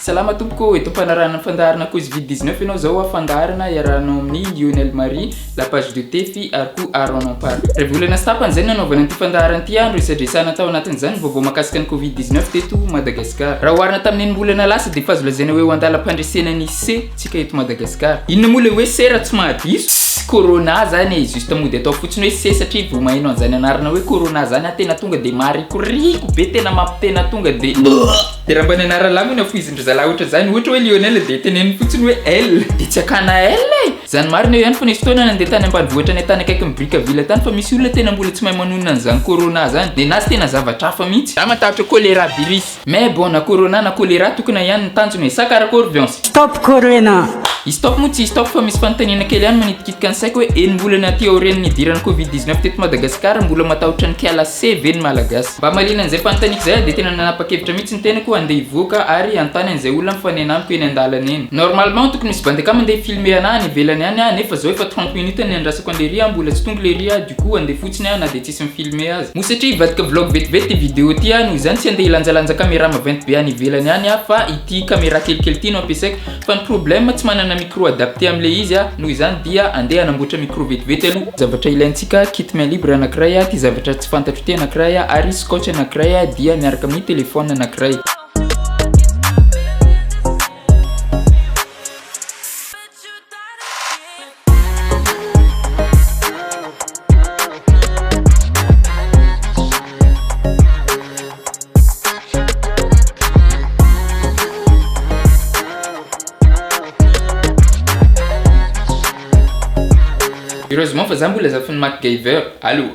Salama tompoko, ito fanarahana fandaharana Covid-19 ianao zao afandaharana iarahanao amin'ny Lionel Marie, la page de Tefi ary koa Aron Ampar. Rehefa volana sy tapany zay nanaovana an'ity fandaharana ity andro isadresana tao anatin'izany vaovao mahakasika ny Covid-19 teto Madagasikara. Raha oharina tamin'ny volana lasa dia efa azo lazaina hoe andalam-pandresena ny C tsika eto Madagasikara. Inona moa le hoe C raha tsy mahadiso? Corona zany e, juste mody atao fotsiny hoe C satria vao maheno an'izany anarana hoe corona zany tena tonga dia marikoriko be tena mampitena tonga dia raha mba ny anaralamina afoizindry zalahy ohatra zany ohatra hoe Lionel dia teneny fotsiny hoe L dia tsy akana L e. Zany marina eo ihany fa nisy fotoana nandeha tany ambanivohitra ny tany akaiky ny Brickaville tany fa misy olona tena mbola tsy mahay manonona an'izany corona zany dia nazy tena zavatra hafa mihitsy. Raha matahotra choléra virus mais bon na corona na choléra tokona ihany ny tanjony sa karakôry viance. Stop corona. Stop mo tsy stop fa misy fanontaniana kely ihany manitikitika ny saiko hoe enimbolana aty aorian'ny idiran'ny Covid-19 teto Madagasikara mbola matahotra ny kiala C ve ny malagasy. Mba malina an'izay fanontaniako zay dia tena nanapa-kevitra mihitsy ny tenako andeha hivoaka ary hanontany an'izay olona mifanenamiko eny an-dalana eny. Normalement tokony misy bandeka mandeha filmer anahy any ivelany any nefa zao efa 30 minutes ny andrasako andeha ria mbola tsy tonga le ria du coup andeha fotsiny na dia tsisy mifilmer azy. Mo satria ivadika vlog vetivety vidéo ty noho izany tsy andeha hilanjalanja caméra maventy be any ivelany any fa ity caméra kelikely ty no ampiasaiko fa ny problème tsy manana micro adapté am'le izy noho izany dia andeha anamboatra micro vetivety aloha. Zavatra ilaintsika kit main libre anankiray ty zavatra tsy fantatro ty anankiray ary scotch anankiray dia miaraka amin'ny téléphone anankiray. Heureusement fa zambola zafiny MacGyver. Allô.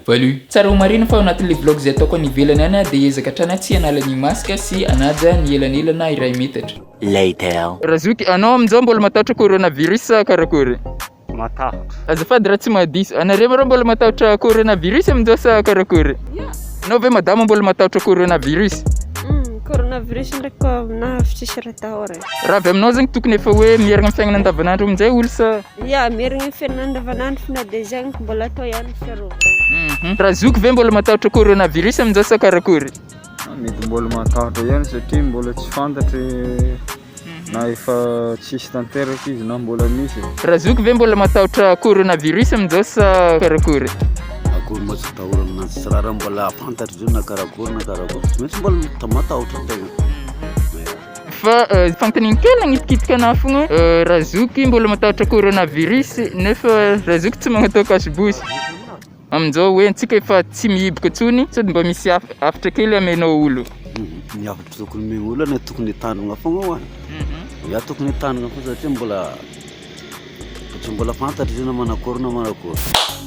Valu. Tsara ho marina fa anatin'le vlog zay ataoko any ivelany any dia ezaka trana tsy hanala ny masque sy anaja ny elanelana iray metatra. Later. Razuki, anao amin'izao mbola matahotra coronavirus sa karakory? Matahotra. Azafady raha tsy mahadiso. Anareo marao mbola matahotra coronavirus amin'izao sa karakory? Anao ve madama mbola matahotra coronavirus? Coronavirus ndraiky amin'avy tsisy raha tahora. Raha avy aminao zany tokony efa hoe mierigna amin'ny fiainana andavanandro amin'izay olo sa? Ya, mierigna amin'ny fiainana andavanandro fa na dia zany mbola atao ihany fiarovana. Razuki ve mbola matahotra coronavirus amin'izao sa karakory? Mety mbola matahotra ihany satria mbola tsy fantatry na efa tsisy tanteraka izy na mbola misy. Razuki ve mbola matahotra coronavirus amin'izao sa karakory? Akory mo tsy tahora aminazy sy raha mbola fantatry zao na karakory tsy maintsy mbola matahotra tegna. Fa fanontaniana kely agnitikitiky anahy fogna Razuki mbola matahotra coronavirus nefa Razuki tsy magnatao kasibosy. Amin'izao hoe antsika efa tsy mihiboka tsony sady mba misy hafatra kely amenao olo. Ny hafatra tokony ame olo na tokony tanagna fogna ho ya tokony tanagna fa satria mbola fantatry zay na manakory na manakory.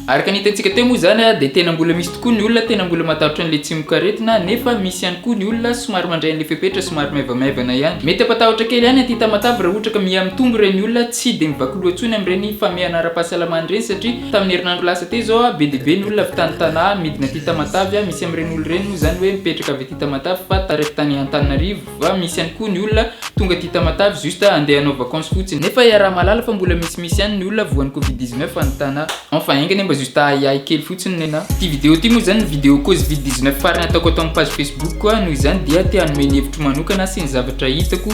Araka ny hitantsika teo moa zany dia tena mbola misy tokoa ny olona tena mbola matahotra an'le tsimokaretina nefa misy ihany koa ny olona somary mandray an'le fepetra somary maivamaivana ihany. Mety ampatahotra kely ihany aty tamatavy raha ohatra ka miamitombo ireny olona tsy dia mivaky loha tsony amin'ireny famehana ara-pahasalamana ireny satria tamin'ny herinandro lasa teo zao be dia be ny olona avy tany midina aty tamatavy misy amin'ireny olo ireny moa zany hoe mipetraka avy aty tamatavy fa tarefa tany Antananarivo fa misy ihany koa ny olona tonga aty tamatavy juste andeha hanao vacances fotsiny nefa raha malala fa mbola misy ihany ny olona voan'ny Covid-19 antana enfin ingany mba juste ahiahy kely fotsiny nena. Ty vidéo ty moa zany vidéo Covid-19 farany ataoko atao amin'ny page Facebook koa noho izany dia te hanome ny hevitro manokana sy ny zavatra hitako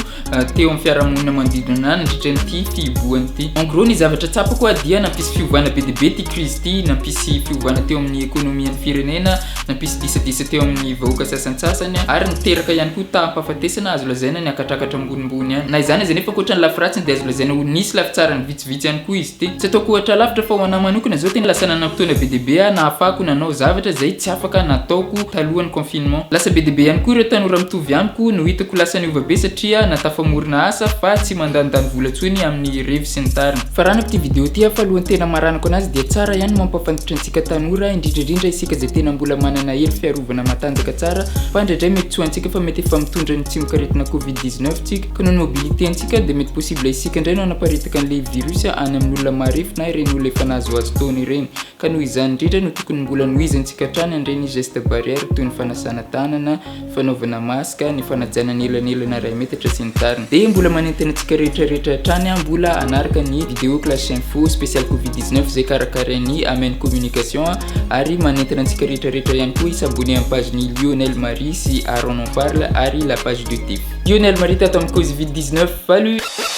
teo amin'ny fiarahamonina manodidina anahy nandritra n'ity fivohany ty. En gros ny zavatra tsapako dia nampisy fiovana be dia be ty crise ty, nampisy fiovana teo amin'ny ekonomian'ny firenena, nampisy disadisa teo amin'ny vahoaka sasantsasany ary niteraka ihany koa tahampahafatesana azo lazaina ny akatrakatra ambonimbony any. Na izany azy nefa ankoatra ny lafiratsiny dia azo lazaina ho nisy lafitsara ny vitsivitsy ihany koa izy ty. Tsy ataoko ohatra lavitra fa ho anahy manokana zao tena lasa nanam-potoana be dia be nahafahako nanao zavatra zay tsy afaka nataoko talohan'ny confinement. Lasa be dia be ihany koa ireo tanora mitovy amiko no hitako lasa niova be satria natafamorona asa fa tsy mandanindany vola tsony amin'ny revy sy ny tariny. Fa raha ty vidéo ty fa alohan'ny tena maranako anazy dia tsara ihany mampafantatra antsika tanora indrindrindrindra isika zay tena mbola manana hery fiarovana matanjaka tsara fa indraindray mety tsy ho antsika fa mety efa mitondra ny tsimokaretina Covid-19 tsika ka noho ny mobilité antsika dia mety possible isika indray no anaparitaka an'le virus any amin'ny olona marefo na ireny olona efa nahazoazo fotoana ireny ka noho izany indrindra no tokony mbola nohizantsika hatrany andreny geste barrière toy ny fanasana tanana, fanaovana maska, ny fanajana ny elanelana ray metatra sy ny tariny. Dia mbola manentana antsika rehetrarehetra hatrany mbola anaraka ny vidéo clash info spécial covid-19 zay karakarain'ny Amen communication ary manentana antsika rehetrarehetra ihany koa isabonné amin'ny page ny Lionel Marie sy Aaron en parle ary la page de Tiff. Lionel Marie tato amin'ny cause covid-19 salut.